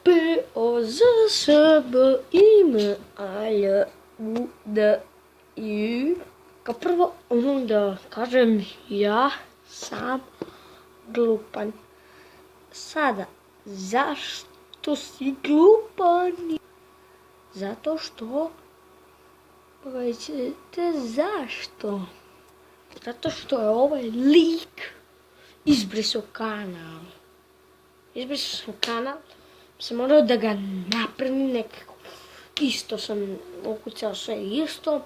P-O-Z-S-B-I-M-A-L-U-D-I. Kao prvo, da kažem, ja sam glupan. Sada, zašto si glupan? Zato što... Pogledajte, zašto? Zato što je ovaj lik izbrisao kanal. Izbrisao sam kanal, sam morao da ga napravim nekako. Isto sam ukucao sve isto.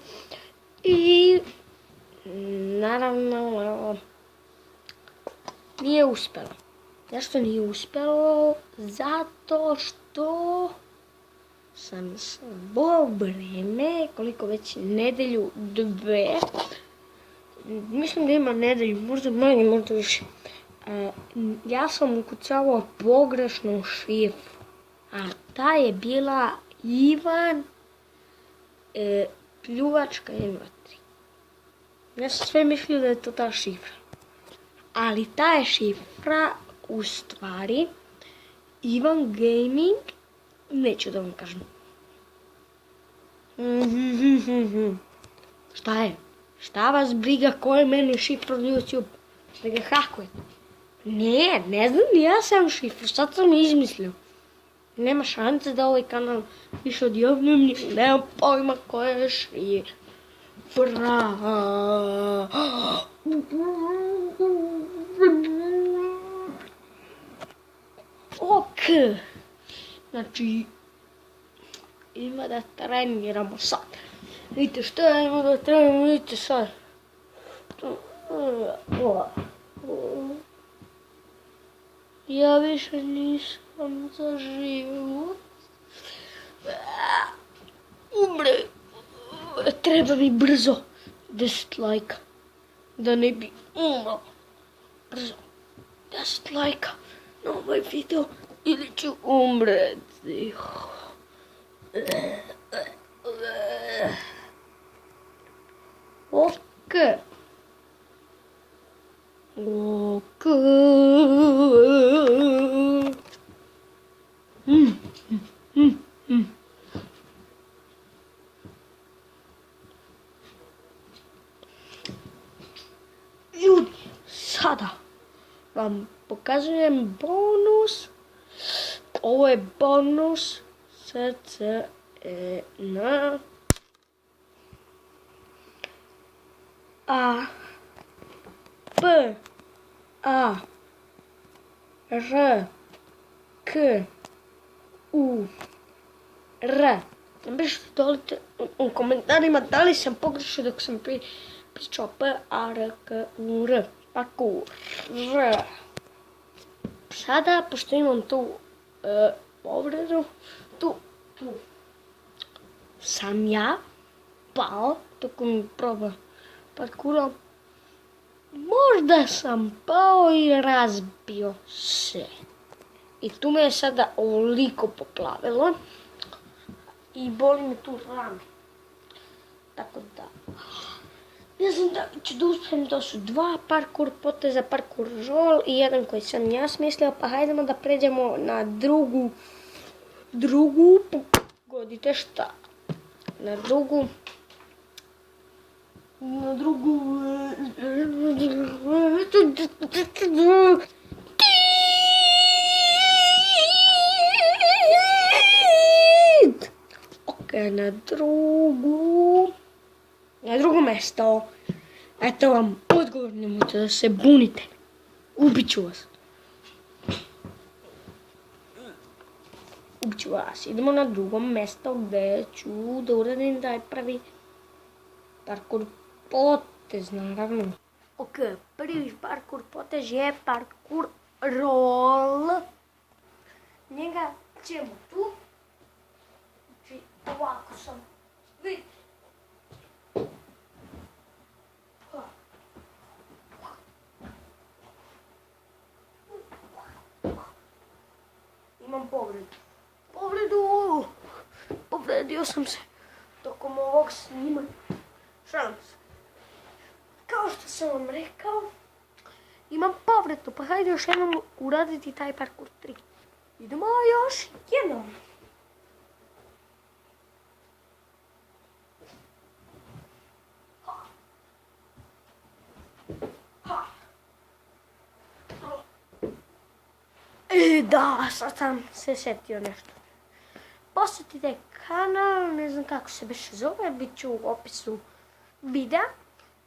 I naravno nije uspjelo. Zašto nije uspjelo? Zato što sam svo vrijeme, koliko već, nedelju, dve, mislim da ima nedelju, možda manje, možda više. Ja sam ukucavao pogrešnu šifru, a ta je bila Ivan pljuvačka M3. Ja sam sve mislio da je to ta šifra. Ali ta je šifra u stvari Ivan Gaming, neću da vam kažem. Šta je? Šta vas briga ko je meni šifra na YouTube? Da ga hakuje? Ne znam ni ja sam šifru, sad sam izmislio. Nema šanse da ovaj kanal više odjavljam, nemam pojma koja je šifra. Ok. Znači, ima da treniramo sad. Vidite šta ima da treniramo, vidite sad. Ja više nisam za život. Umre. Treba mi brzo 10 lajka. Da ne bi umro. Brzo. 10 lajka na ovaj video ili ću umreti. Ok. Ljudi, sada vam pokazujem bonus. Ovo je bonus SCN A P A R K U R. Napišite dole u komentarima da li sam pogrešio dok sam pričao P A R K U R. Parkour. Sada, pošto imam tu povredu, tu sam ja pao tokom proba parkura. Možda sam pao i razbio se. I tu me je sada ovoliko poplavilo. I boli me tu rame. Tako da... Ne znam da ću da uspijem, to su dva parkour poteza, parkour roll i jedan koji sam ja smislio, pa hajdemo da pređemo na drugu, pogodite šta, na drugu, ok, na drugo mjesto. Eto vam odgovor, nemojte da se bunite. Ubiću vas. Idemo na drugo mjesto gdje ću da uradim da je prvi parkour potez, naravno. Ok, prvi parkour potez je parkour roll. Njega ćemo tu. Znači, ovako sam. Vidite. Imam povredio sam se tokom ovog snimanja. Šalim se. Kao što sam vam rekao, imam povredu, pa hajde još jednom uraditi taj parkour trik. Idemo, jo! još jednom. Da, sad sam se sjetio nešto. Posjetite kanal, ne znam kako se više zove, bit ću u opisu videa.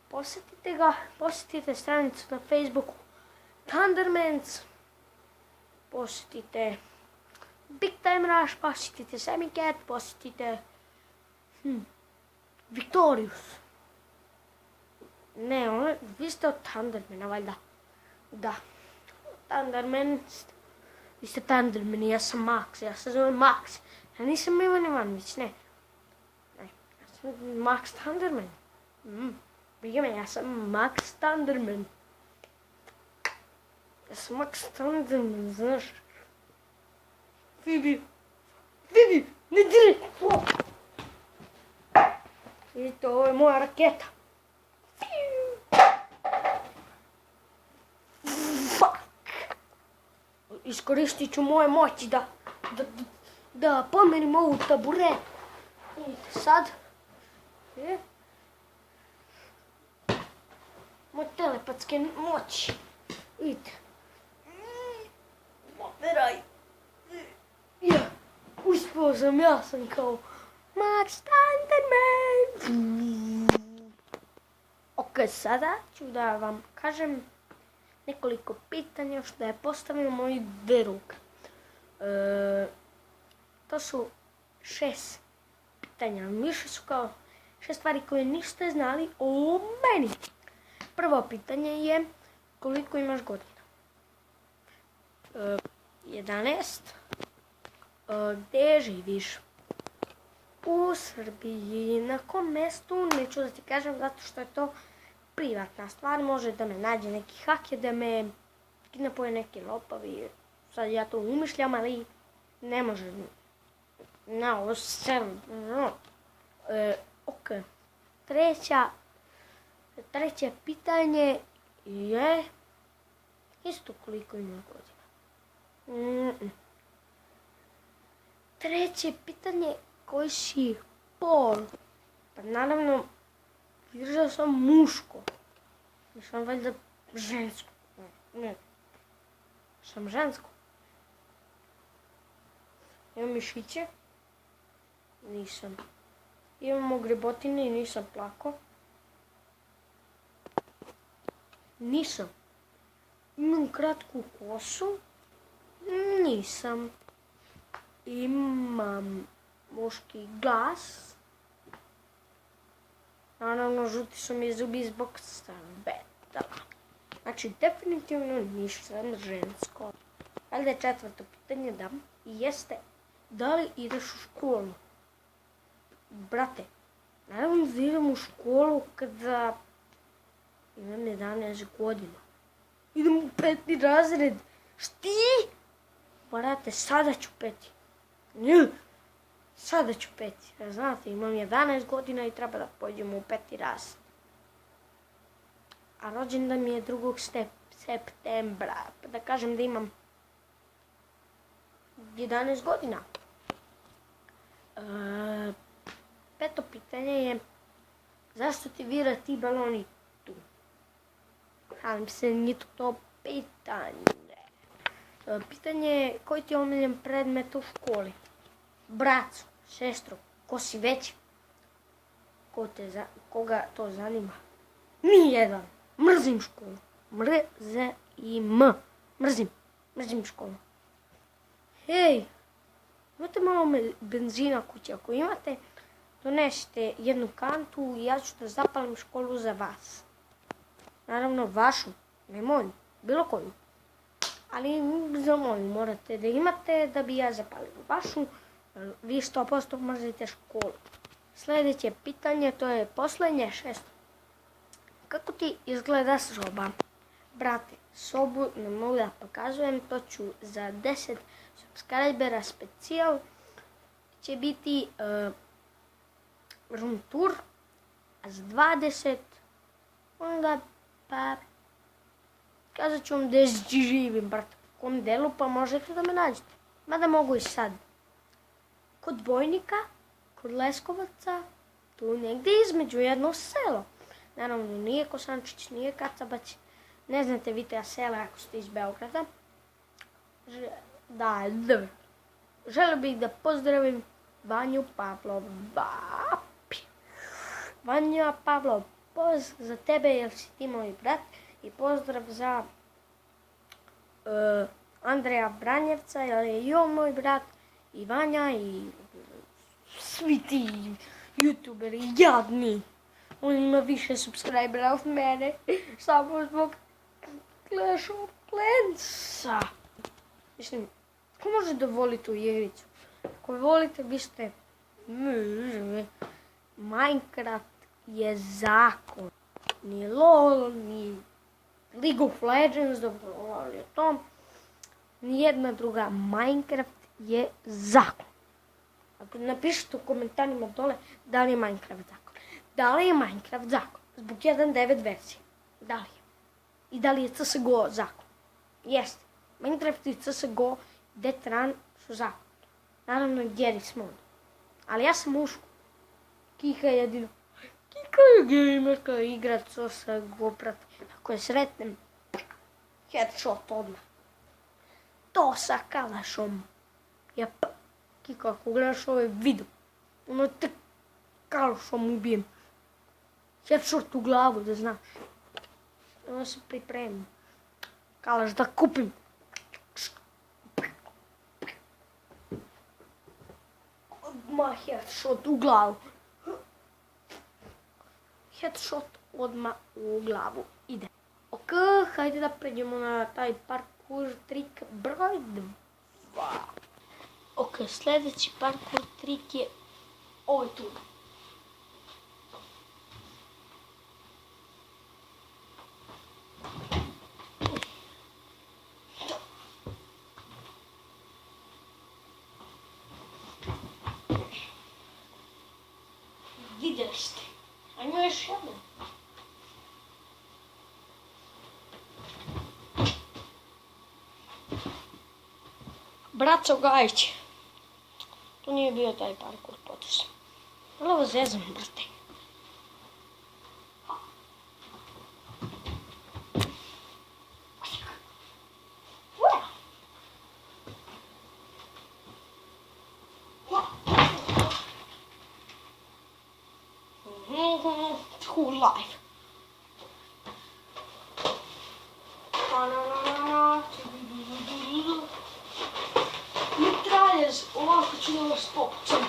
Posjetite ga, posjetite stranicu na Facebooku Thundermans, posjetite Big Time Rush, posjetite Semicat, posjetite Victorious. Ne, vi ste od Thundermana, valjda. Da, Thundermans. Vi ste Thunderman, ja sam Max, ja se zovem Max. Ja nisam Ivan Ivanović, ne. Ja sam Max Thunderman. Briga me, ja sam Max Thunderman. Ja sam Max Thunderman, znaš. Vivi, ne diri! Vidite, ovo je moja raketa. Iskoristit ću moje moći da pomerim ovu taburet. Vidite sad. Moje telepatske moći. Vidite. Operaj. Uspio sam, ja sam kao Max Thunderman. Ok, sada ću da vam kažem nekoliko pitanja što je postavio moj drug. To su 6 pitanja. Više su kao 6 stvari koje niste znali o meni. Prvo pitanje je koliko imaš godina? 11. Gdje živiš? U Srbiji. Na kom mjestu? Neću da ti kažem zato što je to privatna stvar. Može da me nađe neki haker, da me kidnapuje neki lopovi. Sad ja to umišljam, ali ne može. Na, ovo se... Ok. Treće pitanje je isto koliko ima godina. Treće pitanje, koji si pol? Pa naravno, držao sam muško. Nisam valjda žensko. Ne. Sam žensko. Imam mišiće? Nisam. Imamo grebotine i nisam plako. Nisam. Imam kratku kosu? Nisam. Imam muški glas. Naravno, žuti su mi zubi zbog betala. Znači, definitivno nisam žensko. Valjda je četvrto pitanje da jeste da li ideš u školu? Brate, naravno da idem u školu kada imam 11 godina. Idem u 5. razred. Šti? Brate, sada ću 5. Sada ću 5. Znate, imam 11 godina i treba da pođem u 5. razred. A rođendan mi je 2. septembra. Pa da kažem da imam 11 godina. Peto pitanje je zašto ti vira ti baloni tu? Halim se, nije to pitanje. Pitanje je koji ti je omiljen predmet u školi? Braco, sestro, ko si veći? Koga to zanima? Nijedan. Mrzim školu. Mrzim školu. Hej, imate malo benzina kući. Ako imate, donesite jednu kantu i ja ću da zapalim školu za vas. Naravno vašu, ne moju, bilo koju. Ali za moju morate da imate da bi ja zapalio vašu. Vi 100% mrzite školu. Sljedeće pitanje, to je posljednje 6. Kako ti izgleda soba? Brate, sobu ne mogu da pokazujem, to ću za 10 subscribera specijal. Će biti room tour, a za 20 onda pa kazat ću vam gdje živim, brate, u kom delu, pa možete da me nađete. Mada mogu i sad. Kod Bojnika, kod Leskovaca, tu negdje između jedno selo. Naravno, nije Kosančić, nije Kacabać. Ne znate vi te sela ako ste iz Beograda. Želio bih da pozdravim Vanju Pavlov. Vanja Pavlov, pozdrav za tebe jer si ti moj brat. I pozdrav za Andreja Branjevca jer je i on moj brat. I Vanja i svi ti youtuberi jadni. On ima više subscribera od mene. Samo zbog Clash of Clansa. Mislim, ko može da voli tu igricu? Ako volite, vi ste... Minecraft je zakon. Ni LOL, ni League of Legends, dobro govorili o tom. Nijedna druga. Minecraft je zakon. Ako napišete u komentarima dole da li je Minecraft zakon. Da li je Minecraft zakon? Zbog 1.9 verzije. Da li je? I da li je CSGO zakon? Jeste. Minecraft i CSGO Death Run su zakon. Naravno i Garry's Mod. Ali ja sam muško. Kika je jedino. Kika je gamerka, igra CSGO prati. Ako je sretnem, headshot odmah. To sa kalašom. Jep. Kika, ako gledaš ovaj video, ono te kalašom ubijem. Headshot u glavu, da znaš. Ono se pripremim. Kalaš da kupim. Odmah headshot u glavu. Headshot odmah u glavu ide. Ok, hajde da pređemo na taj parkour trik broj 2. Ok, sljedeći parkour trik je ovaj tu. Vidjeli ste. Ajmo još jednom. Braco Gajić. To nije bio taj parkour potez. Ali ovo zezam, brate. Cool life. Mitraljez, ovako ću da vas popucam.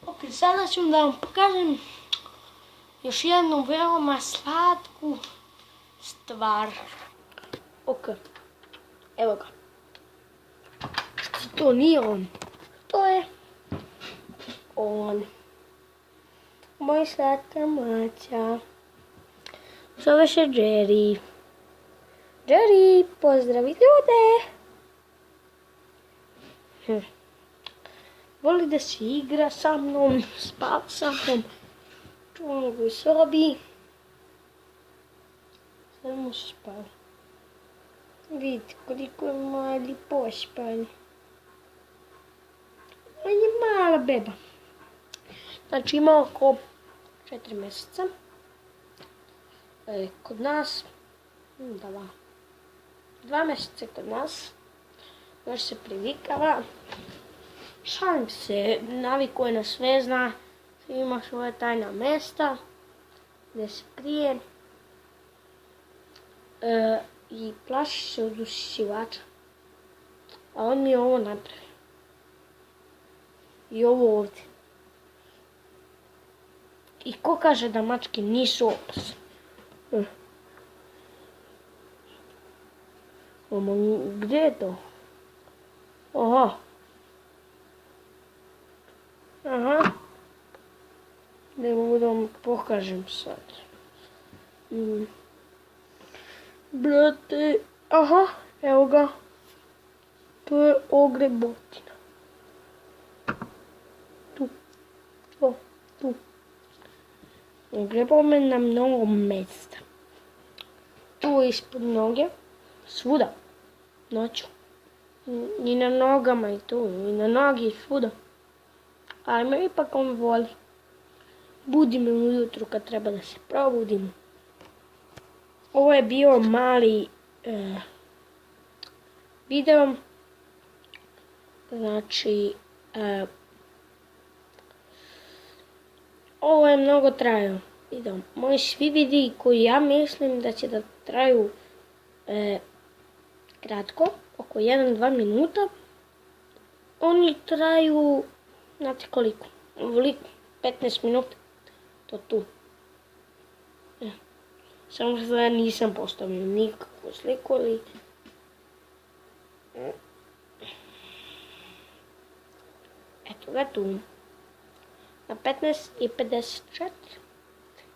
Ok, sada ću da vam pokažem još jednu veoma slatku stvar. Ok, evo ga. To nije on. To je on. Moj slatka mača. Zove se Jerry. Jerry, pozdravi ljude. Voli da se igra sa mnom, spava sa mnom. Čuvam ga u sobi. Sad mu se spava. Vidite koliko je mali pospan. On je mala beba. Znači ima oko 4 mjeseca. Kod nas, 2 mjeseca kod nas. Još se privikava. Šalim se, navikuje na sve, zna. Ima svoje tajna mjesta. Gdje se krije. I plaši se od usisivača. A on mi je ovo napravio. I ovo ovdje. I ko kaže da mačke nisu opasne? Gdje je to? Aha. Ne mogu da vam pokažem sad. Brate, aha, evo ga. To je ogrebotina. Tu. Tu. Ogrebao me na mnogo mjesta. evo ispod noge, svuda, noću. I na nogama i tu, i na nogi i svuda. Ali me ipak on voli. Budi me ujutru kad treba da se probudim. Ovo je bio mali video. Znači, ovo je mnogo trajao video. Moji svi videi koji ja mislim da će da traju kratko, oko 1-2 minuta, oni traju, znate koliko, ovoliko, 15 minuta, to tu. Samo da nisam postavio nikakvu sliku, ali... Eto ga tu. Na 15:54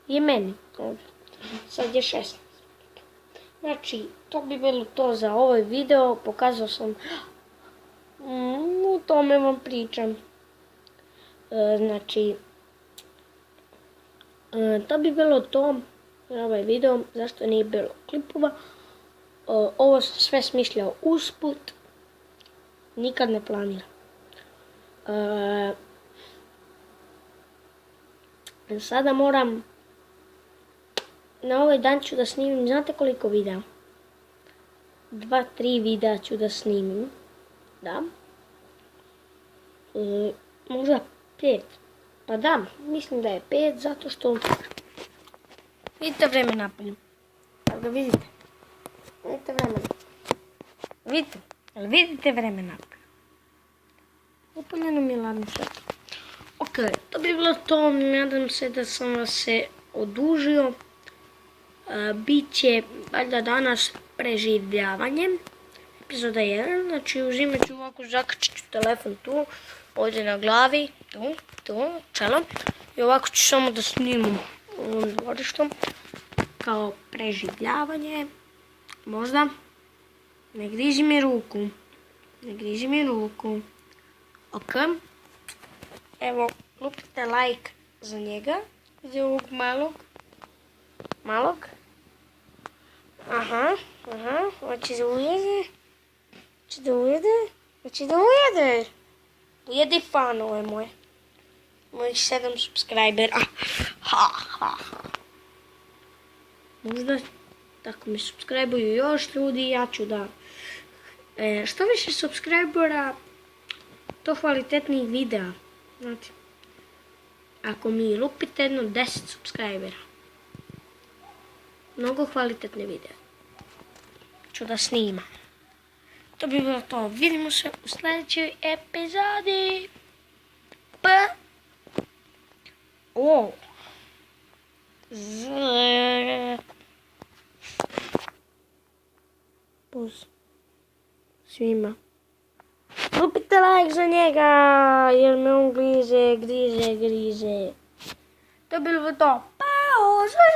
je meni ovdje. Sad je 16. Znači, to bi bilo to za ovaj video. Pokazao sam... U tome vam pričam. Znači... To bi bilo to za ovaj video. Zašto nije bilo klipova. Ovo sam sve smišljao usput. Nikad ne planiram. Sada moram, na ovaj dan ću da snimim, znate koliko videa? 2-3 videa ću da snimim, da. Možda 5, pa da, mislim da je 5, zato što vidite vreme napolju, da ga vidite, vidite vreme napolju, vidite vreme napolju, upaljeno mi je ladno sve. Ok, to bi bilo to, nadam se da sam vas se odužio. Biće valjda danas preživljavanje, epizoda 1, znači uzimat ću ovako, zakačit ću telefon tu, ovdje na glavi, tu, čelo, i ovako ću samo da snimam ovom dvorištom, kao preživljavanje, možda, ne grizi mi ruku, ok. Evo, lupite like za njega, za ovog malog. Aha, hoće da ujede. Ujedi fanove moje. Mojih 7 subscribera. Možda, tako mi subscribe-uju još ljudi, ja ću da... Što više subscribera, to kvalitetnijih videa. Znači, ako mi lupite jedno 10 subscribera, mnogo kvalitetne videa ću da snimam. To bi bilo to. Vidimo se u sljedećoj epizodi. Puz svima. Lupite like za njega, jer me on grize. To bi bilo to. Pauza!